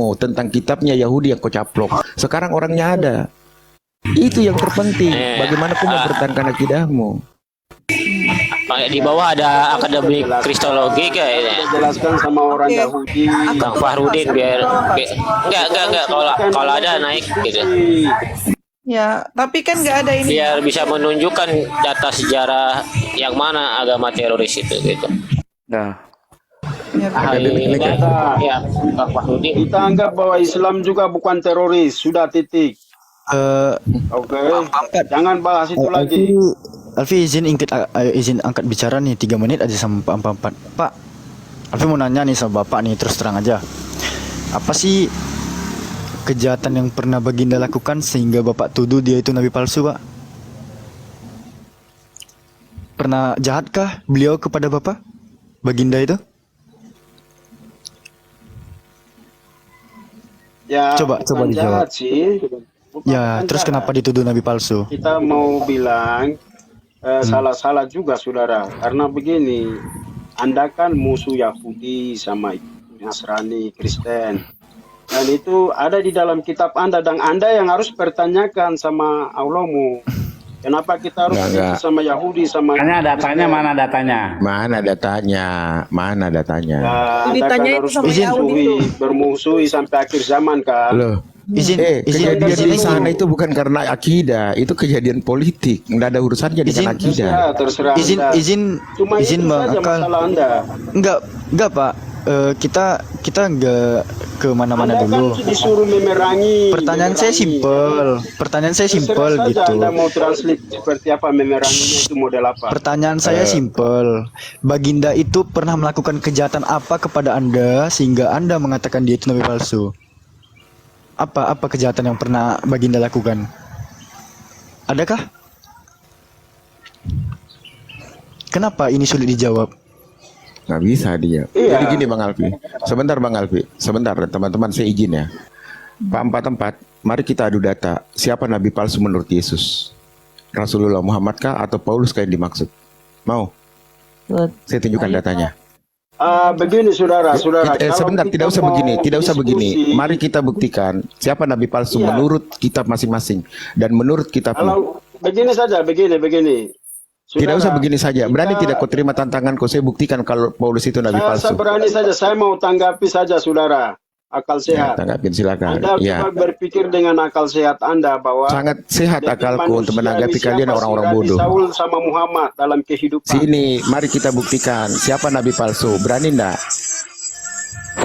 akidahmu, tentang kitabnya Yahudi yang kau caplok. Sekarang orangnya ada. Itu yang terpenting. Bagaimana kau mempertahankan akidahmu? Di bawah ada akademi kristologi kayaknya. Jelaskan sama orang Yahudi. Bang Fahrudin enggak kalau ada naik gitu. Ya, tapi kan nggak ada ini. Biar bisa menunjukkan data sejarah yang mana agama teroris itu gitu. Nah, Ya, Ya, Bang Fahrudin. Kita anggap bahwa Islam juga bukan teroris. Sudah titik. Oke. Jangan bahas itu lagi. Alfi izin angkat bicara nih 3 menit aja sama Pak Ampat. Pak, Alfi mau nanya nih sama Bapak nih terus terang aja. Apa sih kejahatan yang pernah Baginda lakukan sehingga Bapak tuduh dia itu nabi palsu, Pak? Pernah jahatkah beliau kepada Bapak? Baginda itu? Ya, Coba bukan dijawab. jahat sih. Ya, Bukan terus jahat. kenapa dituduh nabi palsu? Kita mau bilang salah-salah juga saudara, karena begini, Anda kan musuh Yahudi sama Nasrani, Kristen, dan itu ada di dalam kitab Anda, dan Anda yang harus pertanyakan sama Allahmu, kenapa kita harus Enggak. benci sama Yahudi sama tanya datanya, mana datanya? Mana datanya? Mana datanya? Ya, Anda kan Ditanya itu harus sama Yahudi bermusuhi sampai akhir zaman kan. Loh, kejadian di sana itu bukan karena akidah, itu kejadian politik, nggak ada urusannya dengan akidah. Terserah Anda. Cuma izin itu Bang saja Akal. masalah Anda. Enggak Pak. Kita enggak ke mana-mana Anda dulu. kan disuruh memerangi. Pertanyaan saya simpel Terserah saja gitu. Anda mau translate seperti apa, memeranginya itu model apa. Pertanyaan saya simpel. Baginda itu pernah melakukan kejahatan apa kepada Anda sehingga Anda mengatakan dia itu nabi palsu? Apa kejahatan yang pernah Baginda lakukan? Adakah? Kenapa ini sulit dijawab? Nggak bisa dia. Iya. Jadi gini Bang Alfi. Sebentar Bang Alfi. Sebentar teman-teman, saya izin ya. Pak Empat, mari kita adu data. Siapa nabi palsu menurut Yesus? Rasulullah Muhammad kah atau Paulus kah yang dimaksud? Mau? Saya tunjukkan datanya. Begini saudara. Sebentar, kalau tidak kita usah mau begini, tidak usah begini. diskusi, Mari kita buktikan siapa nabi palsu Iya. menurut kitab masing-masing dan menurut kitabmu. Kalau begini saja, begini. Tidak usah Saudara, begini saja. Berani kita- tidak kau terima tantanganku? Saya buktikan kalau Paulus itu nabi Saya palsu. berani saja, saya mau tanggapi saja saudara. Akal Ya, sehat. tanggapin silakan. Anda Ya, coba berpikir dengan akal sehat Anda bahwa sangat sehat jadi akalku untuk manusia menanggapi ini siapa kalian sih orang-orang Rabi bodoh. Saul sama Muhammad dalam kehidupan. Sini, mari kita buktikan siapa nabi palsu. Berani ndak?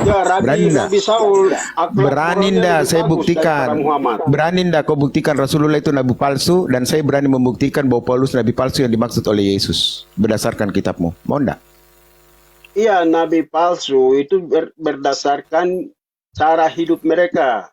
Ya, Berani ndak? Nabi Saul. akhlak Berani moralnya ndak? lebih Saya bagus buktikan. daripada Muhammad. Berani ndak kau buktikan Rasulullah itu nabi palsu dan saya berani membuktikan bahwa Paulus nabi palsu yang dimaksud oleh Yesus berdasarkan kitabmu. Mau ndak? Iya, nabi palsu itu berdasarkan cara hidup mereka.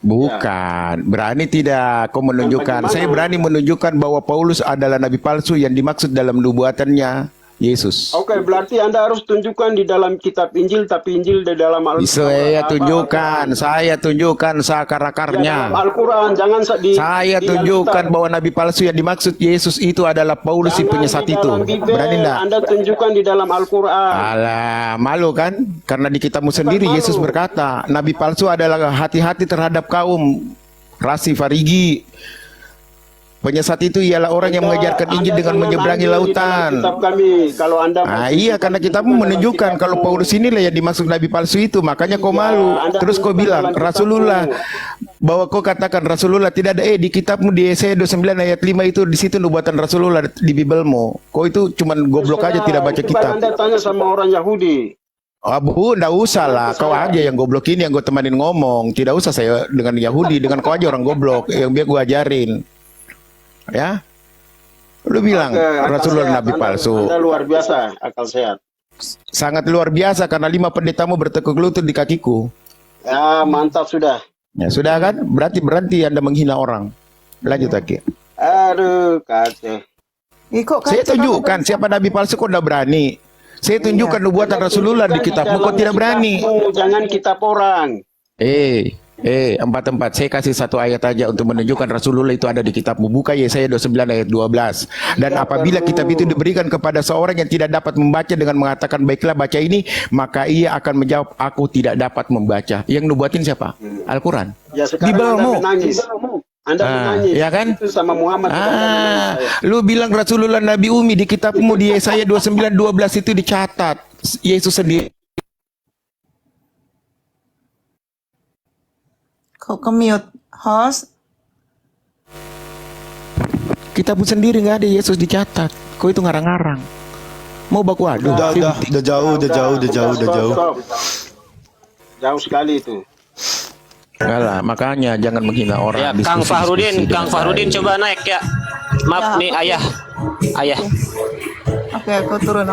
Bukan. Berani tidak kau menunjukkan? bagaimana? Saya berani menunjukkan bahwa Paulus adalah nabi palsu yang dimaksud dalam nubuatannya Yesus. Oke, berarti Anda harus tunjukkan di dalam kitab Injil, tapi Injil di dalam Saya tunjukkan Dalam sakar-akarnya. Al-Quran, jangan Saya di tunjukkan Alkitab. bahwa nabi palsu yang dimaksud Yesus itu adalah Paulus si Jangan penyesat di itu. dalam Bibel, Berani enggak? Anda tunjukkan di dalam Al-Quran. Alah, malu kan? Karena di kitabmu sendiri malu. Yesus berkata, nabi palsu adalah hati-hati terhadap kaum rasi Farigi. Penyesat itu ialah orang yang mengajarkan Injil dengan menyeberangi lautan. Kitab kami, kalau Anda Iya, karena kitabmu menunjukkan kalau Paulus inilah yang dimaksud nabi palsu itu, makanya kau malu. Anda Terus kau tunjukkan bilang dalam kitabmu. Rasulullah, bahwa kau katakan Rasulullah tidak ada di kitabmu di Yesaya 29 ayat 5 itu di situ nubuatan Rasulullah di Bibelmu. Kau itu cuman goblok aja tidak baca Coba kitab. Anda tanya sama orang Yahudi. Bu, ndak usah lah. Kau aja yang goblok ini yang gue temanin ngomong. Tidak usah saya dengan Yahudi, dengan kau aja orang goblok yang biar gue ajarin. Ya, lu bilang Oke, akal Rasulullah sehat. nabi Anda- palsu. Anda luar biasa, akal sehat. Sangat luar biasa karena 5 pendetamu bertekuk lutut di kakiku. Ya, mantap sudah. Ya sudah kan? Berarti Anda menghina orang. Lanjut lagi. Aduh, kacau. Kok Saya kacau tunjukkan banget? siapa nabi palsu kok ndak berani. Saya tunjukkan nubuatan Rasulullah di kitabmu kok tidak berani. Jangan kitab orang. 4:4. Saya kasih satu ayat aja untuk menunjukkan Rasulullah itu ada di kitabmu. Buka Yesaya 29 ayat 12. Dan apabila kitab itu diberikan kepada seorang yang tidak dapat membaca dengan mengatakan baiklah baca ini, maka ia akan menjawab aku tidak dapat membaca. Yang nubuatin siapa? Al-Quran. Ya sekarang Bibelmu. Anda menangis. Anda menangis. Ya kan? Itu sama Muhammad. Lu bilang Rasulullah Nabi Umi di kitabmu di Yesaya 29:12 itu dicatat Yesus sendiri. Kok ke-mute? Host? Kitabmu sendiri nggak ada Yesus dicatat. Kok itu ngarang-ngarang? Mau baku adu? Udah jauh. Stop. Jauh sekali itu. Enggak lah, makanya jangan menghina Ya, orang. Kang diskusi-diskusi dengan Fahrudin cara- coba naik ya. Maaf nih ayah. Oke, aku turun.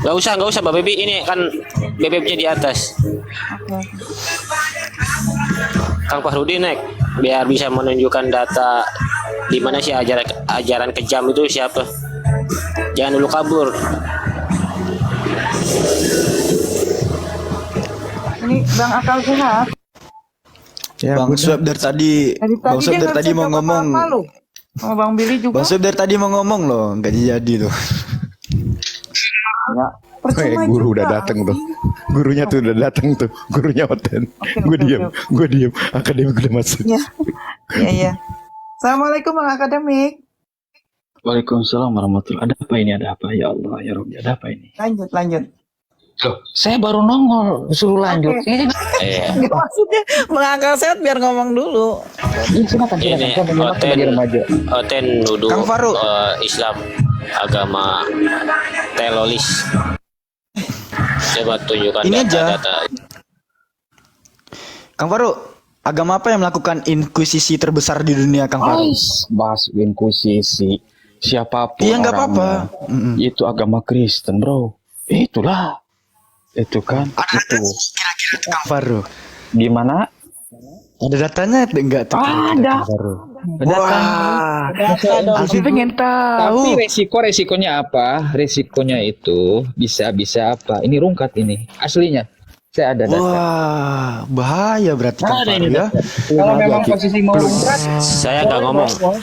Gak usah Mbak Bebi, ini kan BBM-nya di atas. Oke. Kang Fahrudin naik biar bisa menunjukkan data di mana sih ajaran kejam itu siapa. Jangan dulu kabur. Ini Bang Akal sehat. Ya, Bang udah. Swab dari tadi, Dari Bang Swab dia dari nggak tadi bisa mau jawab ngomong. apa-apa lu. Sama Bang Billy juga. Bang Swab dari tadi mau ngomong loh, nggak jadi tuh. Ya, percuma Guru juga. udah datang tuh. Gurunya tuh udah datang tuh. Gurunya Oten. Gue oke, diam. oke. Gue diam. Akademik udah masuk. Iya. Iya. Assalamualaikum Bang Akademik. Waalaikumsalam warahmatullahi. Ada apa ini? Ada apa? Ya Allah, ya Rabbi, ada apa ini? Lanjut. Loh, saya baru nongol, suruh lanjut. Oke. Iya. Maksudnya Bang Akal sehat biar ngomong dulu. Silakan, Ini saya menyimak sebagai remaja. Oten nuduh Kang Faru. Islam agama teroris. Coba tunjukkan Ini aja. data-data. Kang Faru, agama apa yang melakukan inkuisisi terbesar di dunia, Kang Faru? Bahas inkuisisi. Siapapun Iya, nggak orangnya, apa-apa. Mm-mm. itu agama Kristen, bro. Itulah. Itu kan. Itu. Kang Faru, Gimana? ada datanya enggak tuh? Ada. Wah, aku pengen Tapi tahu. resikonya apa? Resikonya itu bisa apa? Ini rungkat ini. Aslinya. Saya ada data. Wah, bahaya berarti Kang Ada ini Faru ya. data. Kalau memang posisi mau rungkat, Saya nggak ngomong kok.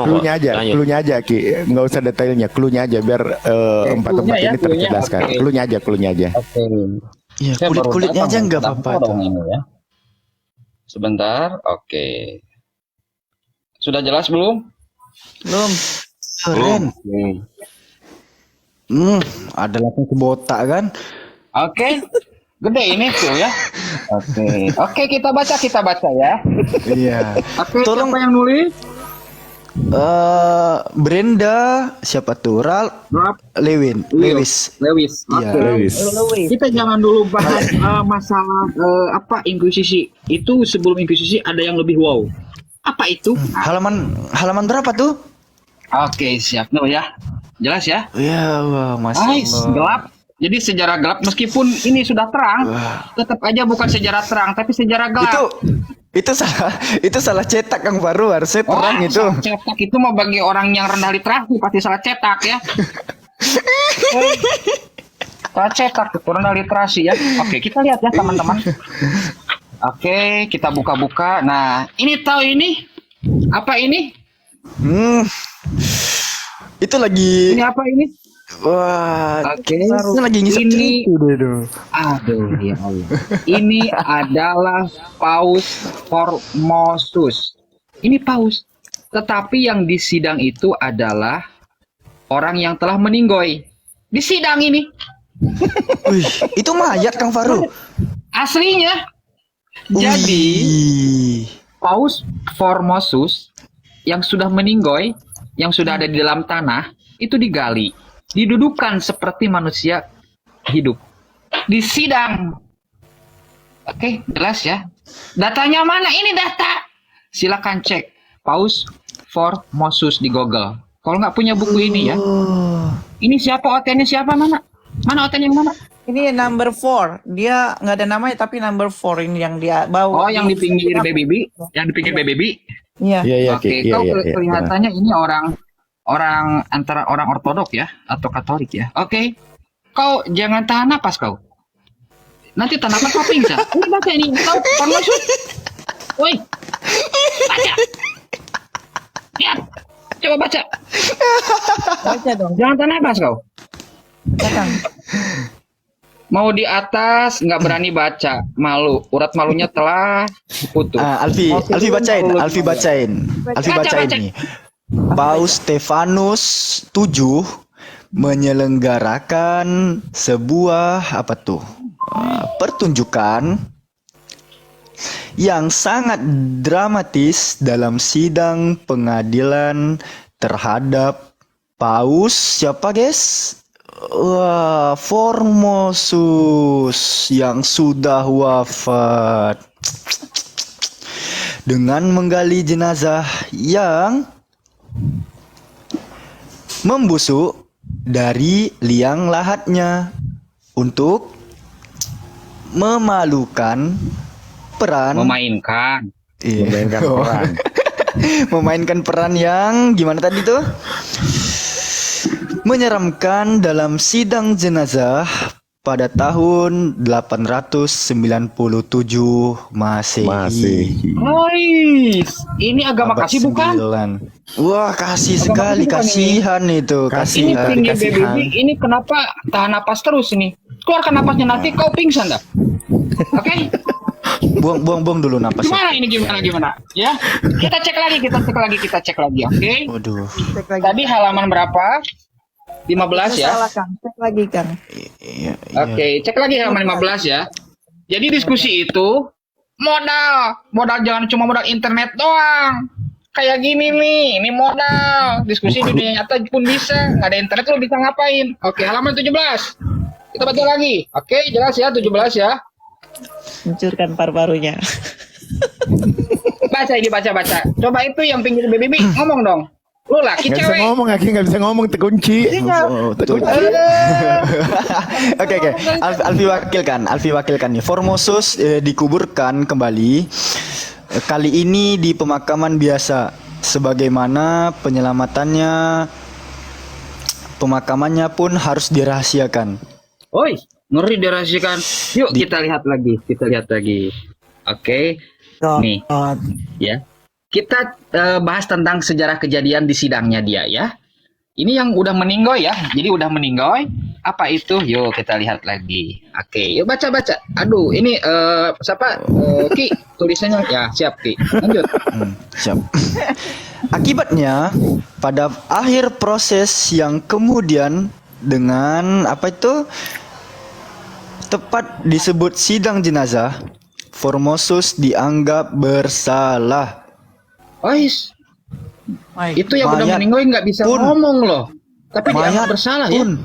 Cluenya aja, Lanjut. cluenya aja Ki. Nggak usah detailnya, cluenya aja biar empat cluenya ya, ini cluenya, tercerdaskan. oke. Cluenya aja. oke. Iya, Saya baru kulit-kulitnya datang, aja enggak datang apa-apa tuh. dong ini ya. Sebentar, oke. Sudah jelas belum? Belum. Keren. Oke. Ada langsung ke botak kan? Oke. Gede ini tuh ya. Oke, kita baca ya. Iya. Oke, Tolong- siapa yang nulis? Brenda, siapa tuh? Lewis. Lewis. Iya. Oke. Lewis. Kita jangan dulu bahas masalah inkuisisi. Itu sebelum inkuisisi ada yang lebih wow. Apa itu? Halaman berapa tuh? Oke, siap. No ya. Jelas ya? Ya, wah, Masya Nice, Allah. gelap. Jadi sejarah gelap meskipun ini sudah terang, tetap aja bukan sejarah terang, tapi sejarah gelap. Itu salah cetak Kang Faru, harusnya terang itu. Salah cetak itu mau bagi orang yang rendah literasi pasti salah cetak ya. Salah cetak itu rendah literasi ya. Oke, kita lihat ya teman-teman. Oke, kita buka-buka. Nah, ini tahu ini? Apa ini? Itu lagi, Ini apa ini? wah, Oke, itu lagi ngisep ini itu deh tuh. aduh ya Allah. Ini adalah Paus Formosus. Ini paus. Tetapi yang disidang itu adalah orang yang telah meninggoy. Disidang ini. Wih, itu mayat Kang Faru. Aslinya. Jadi Wih. Paus Formosus yang sudah meninggoy, yang sudah ada di dalam tanah, itu digali. Didudukan seperti manusia hidup. Disidang. Oke, jelas ya. Datanya mana? Ini data. Silakan cek Paus Formosus di Google. Kalau nggak punya buku ini ya. Ini siapa OT-nya siapa mana? Mana OT yang mana? Ini number 4. Dia nggak ada namanya tapi number 4 ini yang dia bawa. Oh, yang di pinggir BBB, yang di pinggir BBB. Iya. Iya, iya, Oke, Ki. Iya, kau iya, iya. kelihatannya ini orang antara orang ortodok ya atau Katolik ya. Oke. Kau jangan tahan napas kau. nanti tanaman kau pingsan. Ini baca ini, tahu Formosus. Woi, baca. Lihat, coba baca. Baca dong. Jangan tanabas kau. Kang. Mau di atas nggak berani baca, malu. Urat malunya telah putus. Alfi bacain Baca. nih. Paus Stefanus 7 menyelenggarakan sebuah pertunjukan yang sangat dramatis dalam sidang pengadilan terhadap Paus siapa guys? Wah, Formosus yang sudah wafat dengan menggali jenazah yang membusuk dari liang lahatnya untuk memalukan peran Memainkan. Memainkan peran. memainkan peran yang gimana tadi tuh? Menyeramkan dalam sidang jenazah pada tahun 897 Masehi. Nice. Ini agama Abad kasih bukan? 9. Wah, kasih sekali, bukan kasihan itu, Ini kasihan, tinggi kasihan. baby. Ini kenapa tahan napas terus ini? Keluarkan napasnya nanti kau pingsan dah. Oke? Buang dulu napasnya. Gimana? Ya. Kita cek lagi, oke? Waduh. Cek lagi. Tadi halaman berapa? 15 ya. Salah Kang. Cek lagi Kang. Iya. Oke, cek lagi halaman 15 ya. Jadi diskusi itu modal jangan cuma modal internet doang. Kayak gini nih, ini modal. Diskusi di dunia nyata pun bisa. Nggak ada internet lo bisa ngapain? Oke, halaman 17. Kita baca lagi. Oke, jelas ya 17 ya. Hancurkan paru-parunya. Baca. Coba itu yang pinggir baby ngomong dong. Lu laki Nggak bisa cewek. ngomong, Aki nggak bisa ngomong, terkunci. Oke. Alfi wakilkan nih. Formosus dikuburkan kembali. Kali ini di pemakaman biasa. Sebagaimana pemakamannya pun harus dirahasiakan. Oi, ngeri dirahasiakan. Yuk kita lihat lagi. Oke. Nih. Ya. Kita bahas tentang sejarah kejadian di sidangnya dia ya. Ini yang udah meninggoy ya. Jadi udah meninggoy. Apa itu? Yuk kita lihat lagi. Oke, yuk baca. Aduh, ini siapa? Ki, tulisannya ya, siap Ki. Lanjut. Siap. Akibatnya pada akhir proses yang kemudian dengan tepat disebut sidang jenazah, Formosus dianggap bersalah. Ois, itu yang udah Mayat meninggoy nggak bisa pun. ngomong loh. Tapi Mayat dianggap bersalah ya. pun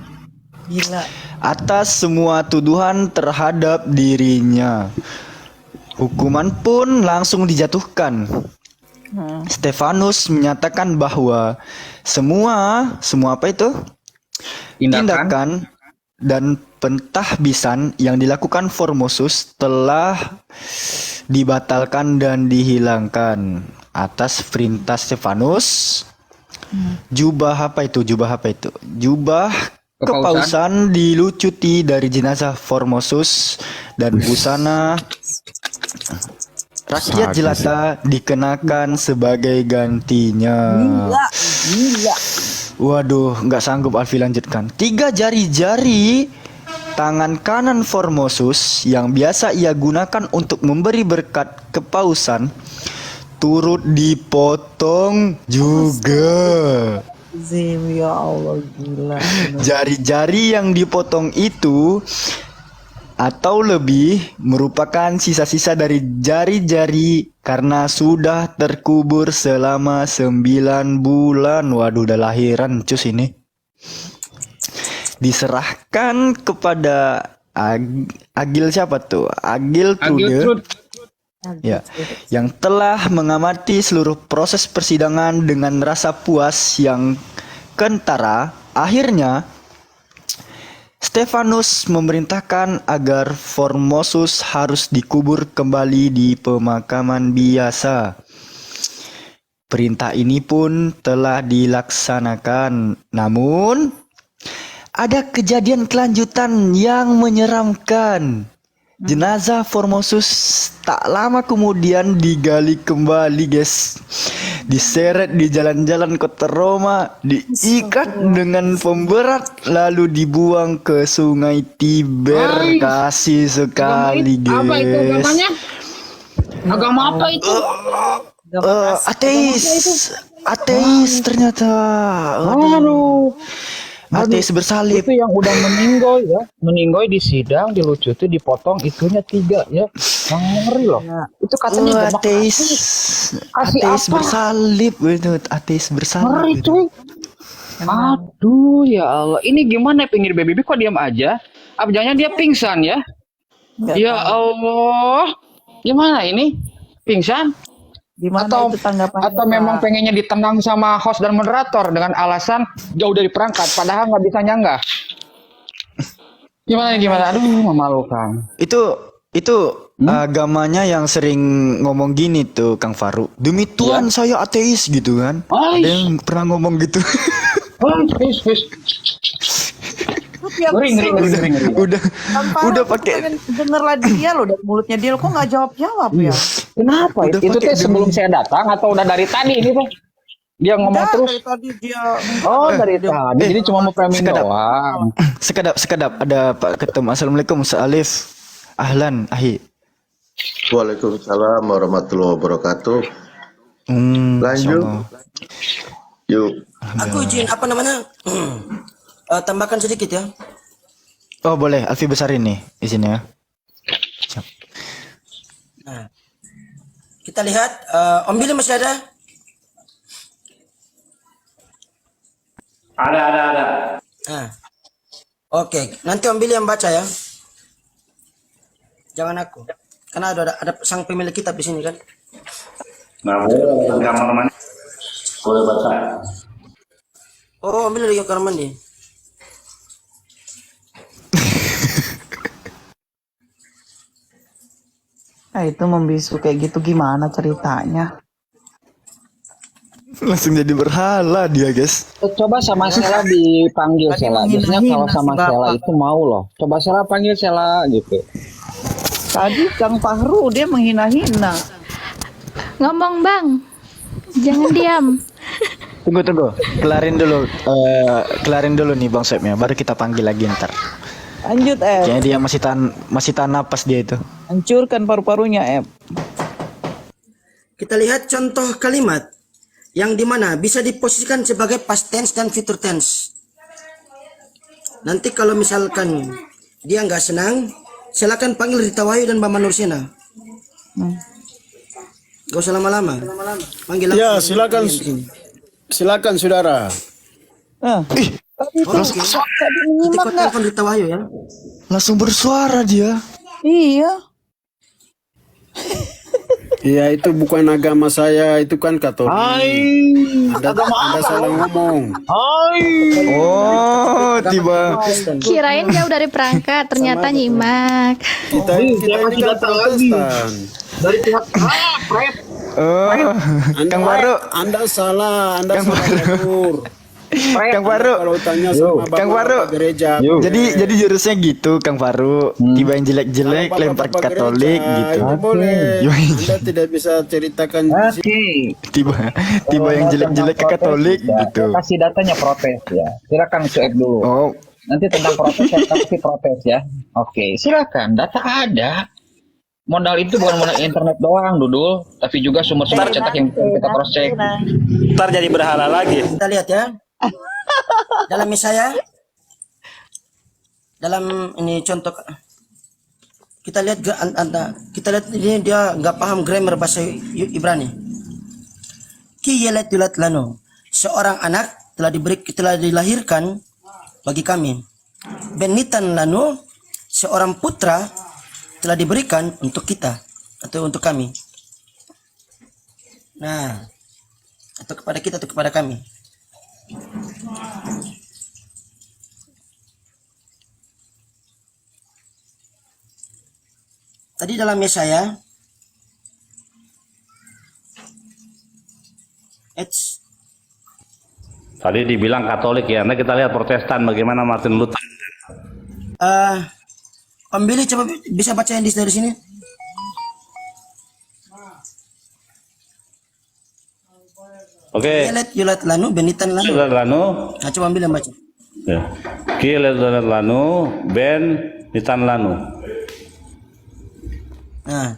Gila. atas semua tuduhan terhadap dirinya. Hukuman pun langsung dijatuhkan. Stefanus menyatakan bahwa semua tindakan dan pentahbisan yang dilakukan Formosus telah dibatalkan dan dihilangkan atas perintah Stefanus. Jubah kepausan dilucuti dari jenazah Formosus dan busana rakyat jelata dikenakan sebagai gantinya. Gila. Waduh, nggak sanggup Alfi lanjutkan. 3 jari-jari tangan kanan Formosus yang biasa ia gunakan untuk memberi berkat kepausan turut dipotong juga. Zim, ya Allah, gila. Jari-jari yang dipotong itu atau lebih merupakan sisa-sisa dari jari-jari karena sudah terkubur selama 9 bulan. Waduh, udah lahiran cus ini. Diserahkan kepada Agil siapa tuh? Agil Trude. Ya, yang telah mengamati seluruh proses persidangan dengan rasa puas yang kentara. Akhirnya Stefanus memerintahkan agar Formosus harus dikubur kembali di pemakaman biasa. Perintah ini pun telah dilaksanakan. Namun ada kejadian kelanjutan yang menyeramkan. Jenazah Formosus tak lama kemudian digali kembali, guys. Diseret di jalan-jalan kota Roma, diikat dengan pemberat, lalu dibuang ke Sungai Tiber. Kasih sekali, guys. Apa itu agamanya? Agama apa itu? Ateis ternyata. Aduh. Ateis bersalib. Itu yang udah meninggoy ya, meninggoy di sidang, dilucuti, dipotong itunya 3 ya. Ngeri loh. Itu katanya ateis Kasih apa? bersalib itu, ateis bersalib. ngeri itu. cuy. Aduh ya Allah, ini gimana pinggir BBB kok diam aja? Apa jangan dia pingsan ya? Ya Allah, gimana ini? Pingsan? Gimana Atau itu tanggapannya? atau memang Pak? pengennya ditendang sama host dan moderator dengan alasan jauh dari perangkat, padahal nggak bisa nyanggah. Gimana? Aduh, memalukan. Itu agamanya yang sering ngomong gini tuh, Kang Faru. Demi Tuhan saya ateis gitu kan. Ais. Ada yang pernah ngomong gitu. Wis. Yang Ngeri. udah pakai denger lah dia loh dari mulutnya dia, kok nggak jawab ya? Kenapa? Udah Itu pakai teh sebelum demi- saya datang atau udah dari tadi ini teh? Dia ngomong Udah, terus. dari tadi dia. Oh, dari tadi. Jadi cuma mau framing Sekadap. doang. Sekadap ada Pak Ketum. Assalamualaikum, Ustaz Alif. Ahlan, ahi. Waalaikumsalam warahmatullahi wabarakatuh. Lanjut. insyaallah. Yuk. Aku izin apa namanya? Tambahkan sedikit ya. Oh, boleh. Alfi besarin nih izinnya. Siap. Nah, kita lihat Om Billy masih ada? Ada. Nah, oke. Nanti Om Billy yang baca ya. Jangan aku. Karena ada sang pemilik kitab di sini kan. Nggak boleh, kamar mandi. Boleh baca. Oh, Om Billy lagi ke kamar mandi. Nah, itu membisu kayak gitu gimana ceritanya? Langsung jadi berhala dia, guys. Coba sama Sela dipanggil Tadi Sela. Biasanya menghina-hina kalau sama si Bapak. Sela itu mau loh. Coba Sela panggil Sela gitu. Tadi Kang Fahru dia menghina-hina. Ngomong bang, jangan diam. Tunggu. Kelarin dulu nih Bang Soebnya, baru kita panggil lagi ntar. Lanjut, Kayaknya dia masih tahan napas dia itu. Hancurkan paru-parunya, Kita lihat contoh kalimat yang dimana bisa diposisikan sebagai past tense dan future tense. Nanti kalau misalkan dia nggak senang, silakan panggil Rita Wahyu dan Mama Nursina. Gak usah lama-lama. Panggil Ya, langsung. silakan saudara. Nanti kau telepon Rita Wahyu ya. Langsung bersuara dia. Iya. Ya, itu bukan agama saya, itu kan Katolik. Anda salah ngomong. Oh, tiba. Kirain jauh dari perangkat, ternyata nyimak. Kita ini kan Protestan. Dari pihak Oh, Kang Baru. Anda salah Nur. Kang Faru. Kalau tanya sama Kang Faru. bapak gereja. Jadi jurusnya gitu, Kang Faru. Tiba yang jelek-jelek Kalau lempar ke bapak-bapak Katolik gereja, gitu. itu boleh. Yoi. Anda tidak bisa ceritakan di sini. Tiba yang jelek-jelek ke Katolik gitu. Kasih datanya protes ya. Silakan Soeb dulu. Oh, Nanti tentang protes saya kasih protes ya. Oke, silakan. Data ada. Modal itu bukan modal internet doang, Dudul, tapi juga sumber-sumber cetak yang kita cross check. Ntar jadi berhala lagi. Kita lihat ya. Dalam Yesaya, dalam ini contoh, kita lihat ini dia nggak paham grammar bahasa Ibrani. Ki yelet yulat lano, seorang anak telah dilahirkan bagi kami. Benitan lano, seorang putra telah diberikan untuk kita atau untuk kami. Nah, atau kepada kita atau kepada kami. Tadi dalam Yesaya Tadi dibilang Katolik ya. Nanti kita lihat Protestan bagaimana Martin Luther. Om Billy coba bisa baca yang dari sini. Oke. Yelet yulat lanu benitan lanu. Yulat lanu. Nah, coba ambil yang baca. Ya. Ki yulat lanu ben nitan lanu. Nah,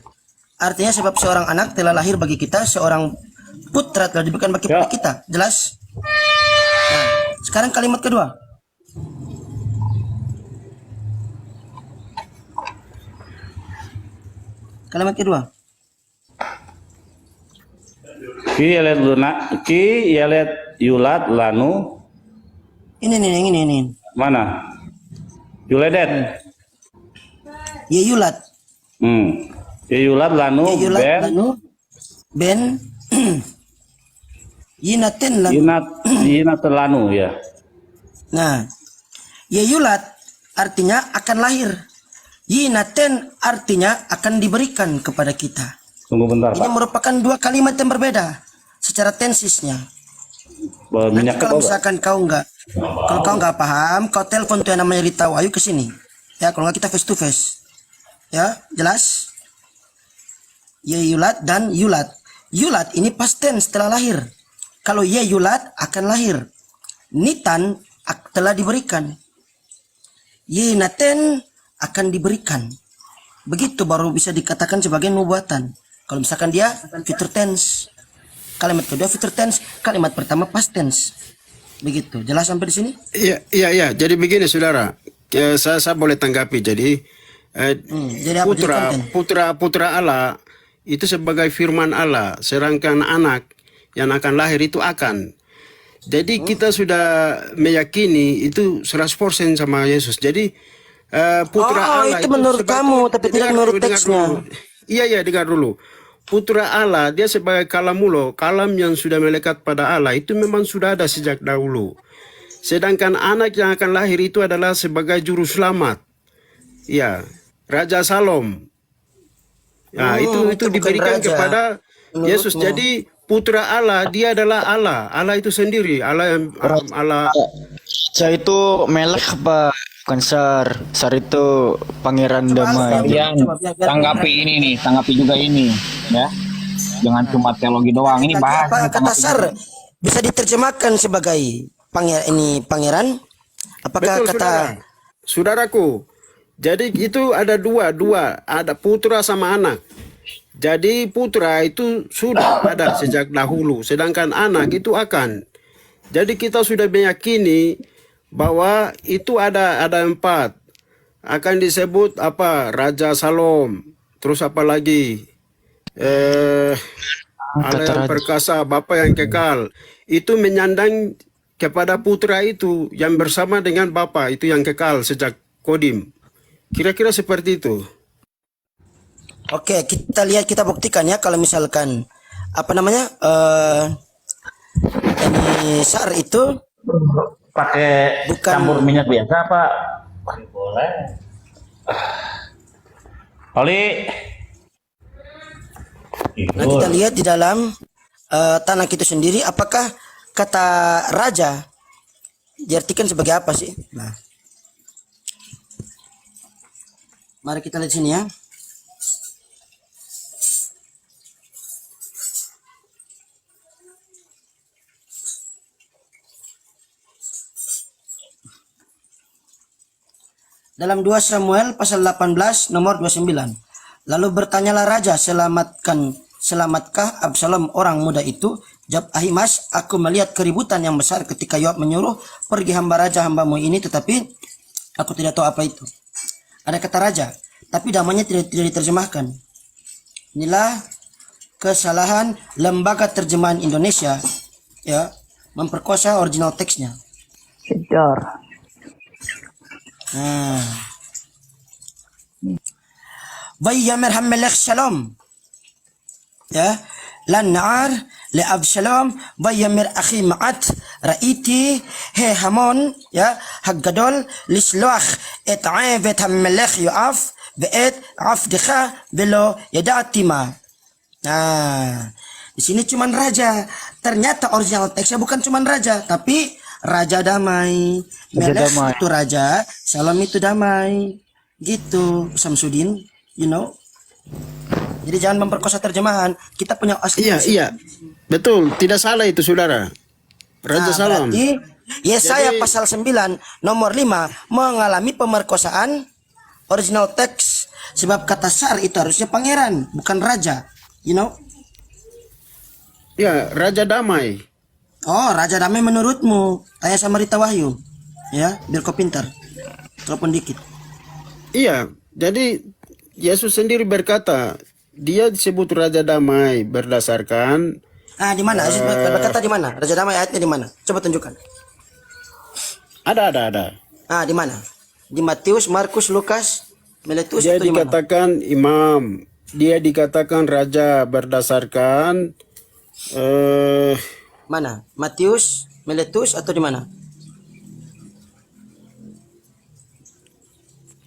artinya sebab seorang anak telah lahir bagi kita, seorang putra telah diberikan bagi kita. Jelas? Nah, sekarang kalimat kedua. Kalimat kedua. Ki yelet yulat lanu. Ini. Mana? Yuledet. Ye yulat. Ye yulat lanu Ye yulat ben. lanu ben. Yinaten lanu. Yinaten lanu ya. Nah, ye yulat artinya akan lahir. Yinaten artinya akan diberikan kepada kita. Tunggu bentar, Ini Pak. merupakan dua kalimat yang berbeda secara tensisnya. Nanti kalau misalkan kau nggak paham, kau telepon tuh yang namanya Rita Wahyu ke sini. Ya, kalau nggak kita face to face. Ya, jelas? Ye yulat dan yulat. Yulat ini past tense setelah lahir. Kalau ye yulat akan lahir. Nitan telah diberikan. Ye naten akan diberikan. Begitu baru bisa dikatakan sebagai nubuatan. Kalau misalkan dia future tense. Kalimat kedua future tense, kalimat pertama past tense. Begitu. Jelas sampai di sini? Iya. Jadi begini, saudara. Saya boleh tanggapi. Jadi, jadi apa? putra Allah itu sebagai firman Allah. Sedangkan anak yang akan lahir itu akan. Jadi kita sudah meyakini itu 100% sama Yesus. Jadi putra Allah itu menurut kamu, tapi tidak menurut teksnya. Iya, dengar dulu. Putra Allah, dia sebagai kalamulo, kalam yang sudah melekat pada Allah, itu memang sudah ada sejak dahulu. Sedangkan anak yang akan lahir itu adalah sebagai juru selamat. Ya, Raja Salom. Nah, itu diberikan kepada Yesus. Jadi putra Allah, dia adalah Allah. Allah itu sendiri. Allah yang Allah. Raja itu melek apa? Bukan Sar. Sar itu pangeran damai. Tanggapi juga ini, ya. Jangan cuma teologi doang. Ini bahas apa kata Sar bisa diterjemahkan sebagai pangeran? Apakah Betul, kata saudaraku? Jadi itu ada dua, ada putra sama anak. Jadi putra itu sudah ada sejak dahulu, sedangkan anak itu akan. Jadi kita sudah meyakini bahwa itu ada 4. Akan disebut apa? Raja Salom. Terus apa lagi? Allah yang perkasa, Bapa yang kekal. Itu menyandang kepada putra itu yang bersama dengan Bapa itu yang kekal sejak kodim. Kira-kira seperti itu. Oke, kita lihat, kita buktikan ya. Kalau misalkan apa namanya ini Sar itu pakai campur minyak biasa apa? Boleh. Oli. Nah, kita lihat di dalam tanah itu sendiri, apakah kata raja diartikan sebagai apa sih? Nah, mari kita lihat sini ya. Dalam 2 Samuel pasal 18 nomor 29. Lalu bertanyalah raja, selamatkah Absalom orang muda itu? Jawab Ahimaaz, aku melihat keributan yang besar ketika Yoab menyuruh pergi hamba raja hambamu ini, tetapi aku tidak tahu apa itu. Ada kata raja, tapi namanya tidak diterjemahkan. Inilah kesalahan lembaga terjemahan Indonesia, ya, memperkosa original teksnya. Jedor. Bayyamir hammelech shalom. Ya, lan nar li Absalom bayyamir akhi ma'at ra'iti he hamon ya haggadol lisloach et avet hammelech Yoaf beet afdikha belo yadatima. Nah, di sini cuman raja. Ternyata original teksnya bukan cuman raja, tapi raja damai. Melech itu raja, Salom itu damai. Gitu, Samsudin, you know. Jadi jangan memperkosa terjemahan. Kita punya asli. Iya, betul. Tidak salah itu, saudara. Raja Salam. Berarti Yesaya pasal 9 nomor 5 mengalami pemerkosaan original teks, sebab kata sar itu harusnya pangeran, bukan raja, you know. Ya, Raja Damai. Oh, raja damai menurutmu? Tanya sama Rita Wahyu, ya, biar kau pintar. Telepon dikit. Iya, jadi Yesus sendiri berkata, dia disebut Raja Damai berdasarkan Di mana? Yesus berkata di mana? Raja damai ayatnya di mana? Coba tunjukkan. ada. Di mana? Di Matius, Markus, Lukas, Meletus Dia atau di mana? dikatakan imam, dia dikatakan raja berdasarkan Mana? Matius, Meletus atau di mana?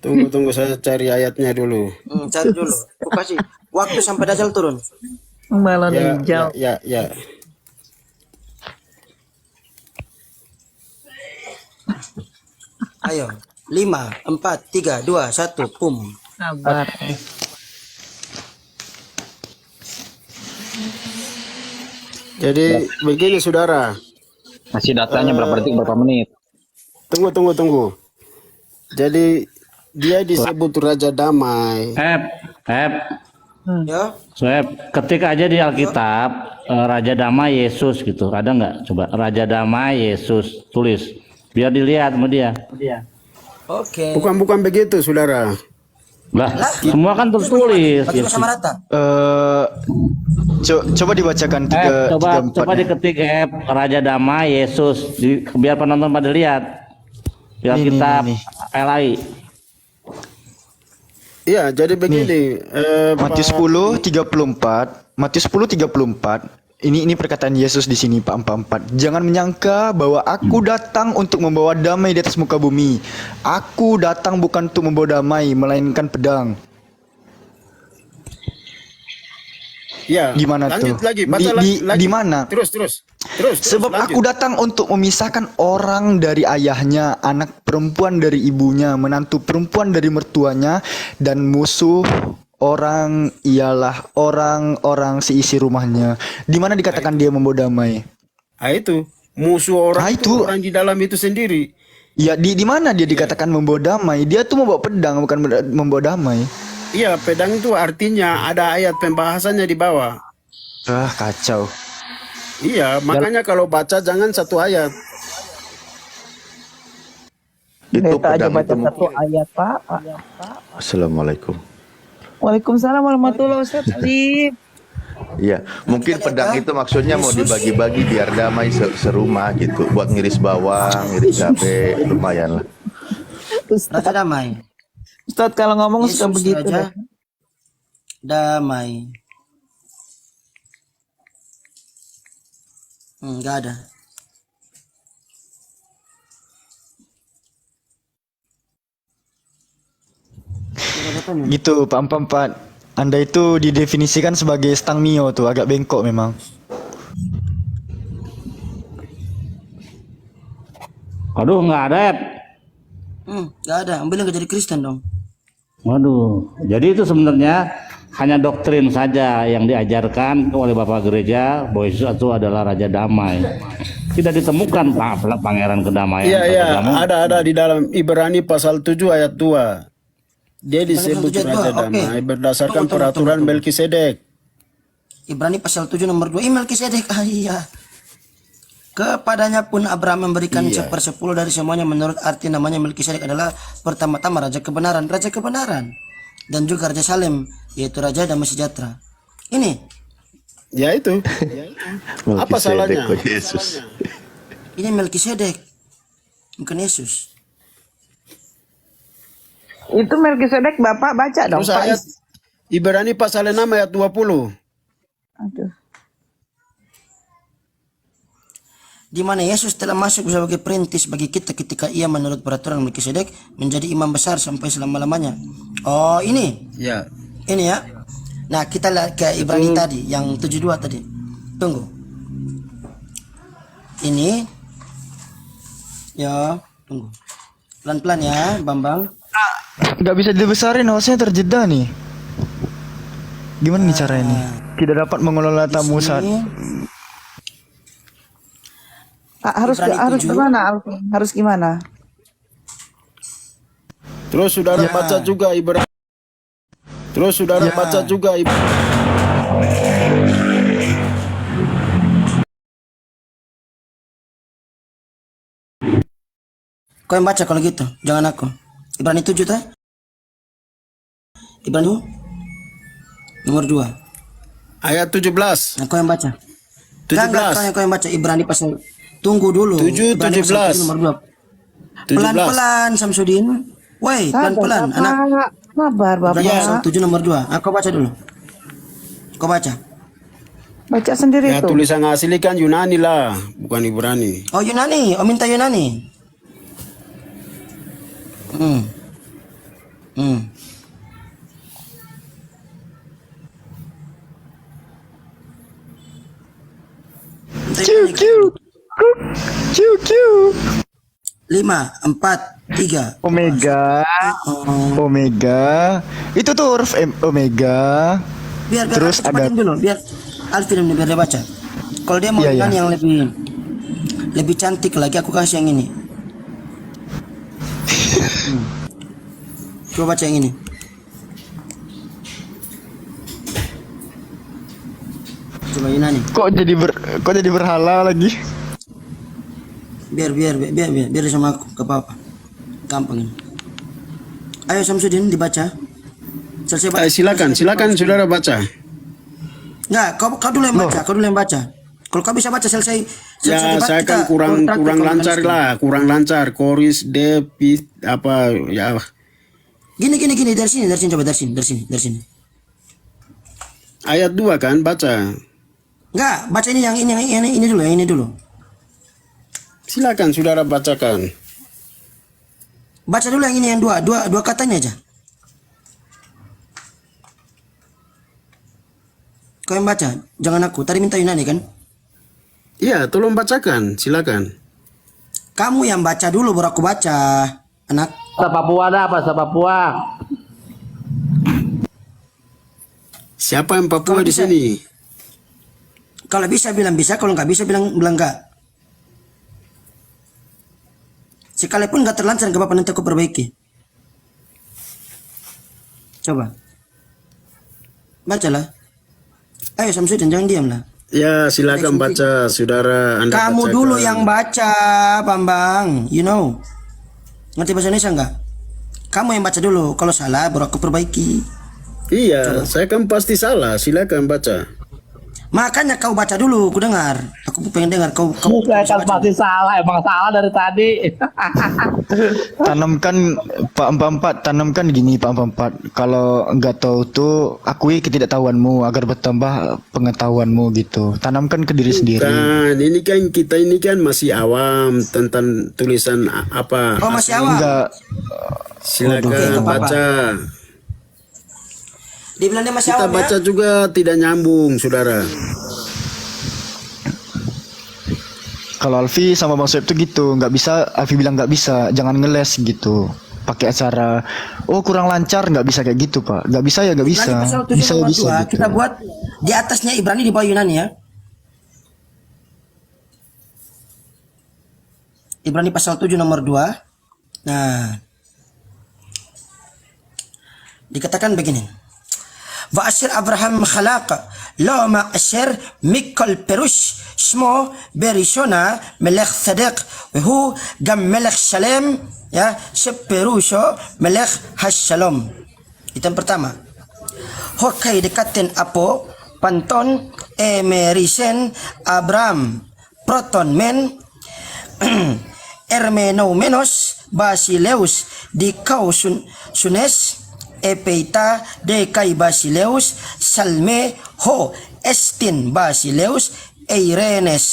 tunggu saya cari ayatnya dulu. Cari dulu. Aku kasih waktu sampai Dajjal turun. Balon Ya, hijau. ya. Ayo, 5, 4, 3, 2, 1, pum. Sabar. Jadi begini saudara. Masih datanya berapa detik, berapa menit? Tunggu. Jadi dia disebut Raja Damai. Ya. Ketik aja di Alkitab Raja Damai Yesus gitu. Ada nggak? Coba Raja Damai Yesus tulis. Biar dilihat sama dia. Oke. Bukan begitu, saudara. Lah, semua kan tertulis. Bagi sama rata. Coba dibacakan Coba diketik Raja Damai Yesus biar penonton pada lihat. Biar kita LI. Iya, jadi begini. Matius 10:34. Matius 10:34. Ini perkataan Yesus di sini Pak 44. Jangan menyangka bahwa aku datang untuk membawa damai di atas muka bumi. Aku datang bukan untuk membawa damai, melainkan pedang. Ya. Gimana lanjut tuh? lagi, baca lagi. Di mana? Terus. Sebab lanjut. aku datang untuk memisahkan orang dari ayahnya, anak perempuan dari ibunya, menantu perempuan dari mertuanya, dan musuh orang ialah orang-orang seisi rumahnya. Di mana dikatakan dia membawa damai? Itu musuh orang itu orang di dalam itu sendiri. Ya, di mana dia dikatakan membawa damai? Dia tuh membawa pedang, bukan membawa damai. Iya, pedang itu artinya ada ayat pembahasannya di bawah. Kacau. Iya, makanya kalau baca jangan satu ayat. Itu aja baca satu ayat, Pak. Assalamualaikum. Waalaikumsalam warahmatullahi wabarakatuh. Iya, mungkin pedang itu maksudnya mau dibagi-bagi biar damai serumah gitu, buat ngiris bawang, ngiris cabai, lumayan lah. Raja damai. Ustadz kalau ngomong Yesus suka begitu. Raja damai. Enggak ada. Gitu Pak 44. Anda itu didefinisikan sebagai stang mio tuh, agak bengkok memang. Aduh, nggak ada. Nggak ada. Ambilin nggak jadi Kristen dong. Waduh, jadi itu sebenarnya hanya doktrin saja yang diajarkan oleh Bapak Gereja bahwa Yesus itu adalah Raja Damai. Tidak ditemukan Pangeran Kedamaian. Iya, ada di dalam Ibrani pasal 7 ayat 2. Dia disebut Raja Damai berdasarkan peraturan Melkisedek. Ibrani pasal 7 nomor 2. Melkisedek. Iya. Kepadanya pun Abraham memberikan 1/10 dari semuanya. Menurut arti namanya Melkisedek adalah pertama-tama Raja Kebenaran. Raja Kebenaran. Dan juga Raja Salem, yaitu Raja Damai Sejahtera. Ini. Ya itu. Apa salahnya? Yesus. Ini Melkisedek. Bukan Yesus. Itu Melkisedek Bapak baca dong. Terus ayat Ibrani pasal 6 ayat 20. Aduh. Di mana Yesus telah masuk sebagai perintis bagi kita ketika ia menurut peraturan Melkisedek menjadi imam besar sampai selama-lamanya. Oh, ini. Ya. Ini ya. Nah, kita lihat ke Ibrani tadi yang 72 tadi. Tunggu. Ini. Ya, tunggu. Pelan-pelan ya, Bambang. nggak bisa dibesarin, hostnya terjeda nih. Gimana nih caranya nih? Tidak dapat mengelola tamu saat Harus Ibrani harus 7. gimana, Alfi? Harus gimana? Terus saudara baca juga Ibrani. Terus saudara baca juga Kau yang baca kalau gitu, jangan aku. Ibrani 7 tuh. Ibrani nomor 2. ayat 17. Nah, kau yang baca. 17. Enggak, kau yang baca Ibrani pasal. Tunggu dulu. 7, Ibrani pasal 7 nomor 2. 17. Pelan-pelan Samsudin. Woi, pelan-pelan anak. Sabar, Bapak. Ibrani pasal 7 nomor 2. Aku baca dulu. Kau baca. Baca sendiri Ya itu. tulisan asli kan Yunani lah, bukan Ibrani. Oh Yunani, oh minta Yunani. Ciu. 5, 4, 3. Omega. Itu tuh huruf Omega. Biar Terus aku cepatin dulu, biar Alvin biar dia baca. Kalau dia mau Iya, Yunani iya. yang lebih cantik lagi, aku kasih yang ini. Coba baca yang ini. Coba Yunani. Kok jadi berhala lagi? Biar sama aku, ke apa? Gampang ini. Ayo Samsudin dibaca. Selesai baca. Silakan saudara baca. Enggak, kau dulu yang baca, Kalau kau bisa baca selesai Ya debat, saya kita kan kurang praktek lancar organisasi. lah, kurang lancar. Koris, Depi, apa ya? Gini dari sini coba dari sini. Ayat 2 kan baca. Enggak, baca ini dulu. Silakan saudara bacakan. Baca dulu yang ini yang dua katanya aja. Kau yang baca, jangan aku. Tadi minta Yunani kan? Iya, tolong bacakan, silakan. Kamu yang baca dulu baru aku baca, anak. Bahasa Papua ada bahasa Papua. Siapa yang Papua Kalau di bisa- sini? Kalau bisa bilang bisa, kalau nggak bisa bilang enggak. Sekalipun nggak terlancar, nggak apa-apa, nanti aku perbaiki. Coba. Bacalah. Ayo Samsudin, jangan diam lah. Ya, silakan baca, saudara. Anda Kamu bacakan. dulu yang baca, Bambang. You know. Ngerti bahasa Indonesia enggak? Kamu yang baca dulu. Kalau salah, baru aku perbaiki. Iya, saya kan pasti salah. Silakan baca. Makanya kau baca dulu, aku dengar. Aku pengen dengar kau. Saya kan pasti salah, emang salah dari tadi. Tanamkan Pak 44, tanamkan gini Pak 44. Kalau nggak tahu tuh akui ketidaktahuanmu agar bertambah pengetahuanmu gitu. Tanamkan ke diri sendiri. Kan, kita ini kan masih awam tentang tulisan apa. Oh, masih awam. Enggak. Silakan Oke, nggak apa-apa. baca. Dibilang dia masih Kita awam baca ya? juga tidak nyambung, saudara. Kalau Alfi sama Bang Soeb tuh gitu, nggak bisa. Alfi bilang nggak bisa, jangan ngeles gitu. Pakai acara, oh kurang lancar, nggak bisa kayak gitu Pak. Nggak bisa ya nggak bisa. Ibrani pasal 7 Bisa ya nomor bisa 2, gitu. kita buat di atasnya Ibrani, di bawah Yunani ya. Ibrani pasal 7 nomor 2. Nah. Dikatakan begini. وأشر أبراهام خلاق لا ما أشر ميكل بيروش اسمه بريشونا ملك صديق وهو جم ملك سلام ya seperusho melech hashalom. Itu yang pertama. Hokai dekatin apo panton emerisen Abraham proton men ermenoumenos basileus di kau sunes epeita de kai basileus salme ho estin basileus eirenes.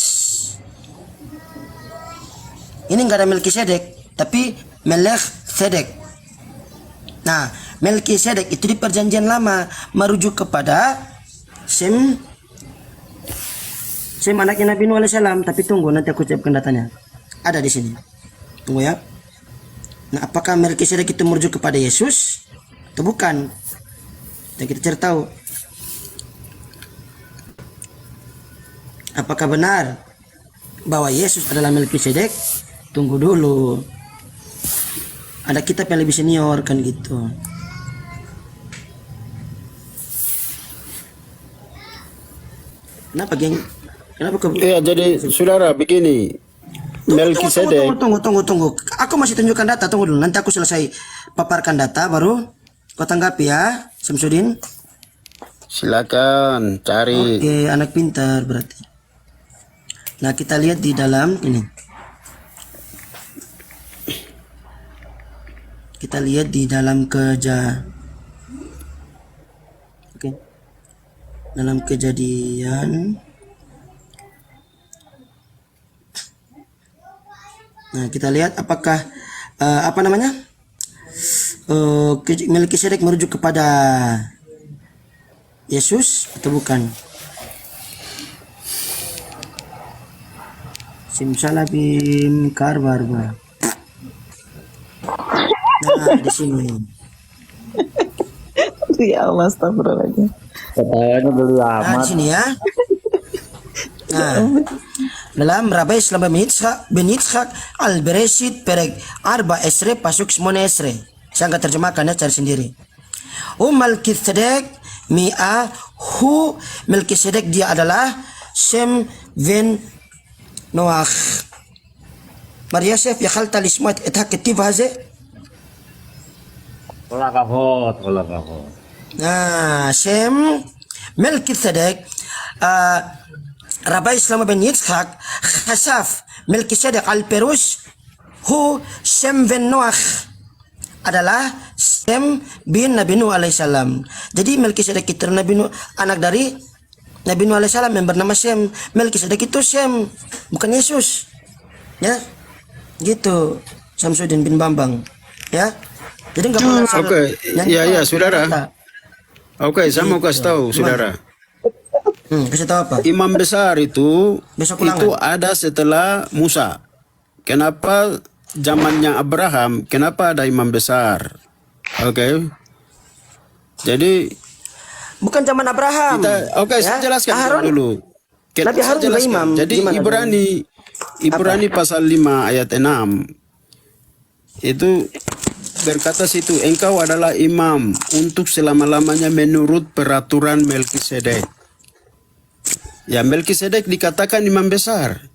Ini enggak ada Melkisedek, tapi Melech Sedek. Nah, Melkisedek itu di perjanjian lama merujuk kepada Sem anaknya Nabi Nuh alaihissalam. Tapi tunggu, nanti aku ucapkan datanya. Ada di sini. Tunggu ya. Nah, apakah Melkisedek itu merujuk kepada Yesus atau bukan? Dan kita cari tahu. Apakah benar bahwa Yesus adalah Melkisedek? Tunggu dulu. Ada kitab yang lebih senior kan gitu. Kenapa, geng? Kenapa kau? Iya, jadi saudara begini, Melkisedek. Tunggu. Aku masih tunjukkan data. Tunggu dulu. Nanti aku selesai paparkan data baru kau tanggapi ya, Samsudin. Silakan cari. Oke, anak pintar berarti. Nah, kita lihat di dalam ini. Kita lihat di dalam Oke. Dalam Kejadian. Nah, kita lihat apakah apa namanya? Melkisedek merujuk kepada Yesus atau bukan? Simsalabim karbarba. Nah, di sini. Ya Allah, astagfirullahaladzim. Ketawanya dulu Nah, di amat. sini ya. Nah, dalam Rabbi Islam bin Yitzhak Al-Bereshit perek Arba Esre pasuk 8 Esre. Saya akan terjemahkan ya, cari sendiri. Melkisedek mi'a hu Melkisedek dia adalah Shem ben Noach. Maria Yosef yakhalta lismat et haketiv haze. Kola kafot. Nah, Shem Melkisedek Rabbi Islam bin Yitzhak khasaf Melkisedek al-Perus hu Shem ben Noach adalah Shem bin Nabi Nuh alaihissalam. Jadi Melkisedek itu Nabi Nuh, anak dari Nabi Nuh alaihissalam yang bernama Shem. Melkisedek itu Shem, bukan Yesus. Ya, gitu. Samsudin bin Bambang. Ya, jadi nggak boleh. Oke, iya saudara. Oke, saya mau kasih tahu saudara. Kasih tahu apa? Imam besar itu Besok ulangan. ada setelah Musa. Kenapa zamannya Abraham? Kenapa ada imam besar? Oke. Jadi Bukan zaman Abraham. saya jelaskan dulu. Nabi Harun juga imam. Jadi Gimana Ibrani pasal 5 ayat 6 itu berkata situ, engkau adalah imam untuk selama-lamanya menurut peraturan Melkisedek. Ya, Melkisedek dikatakan imam besar.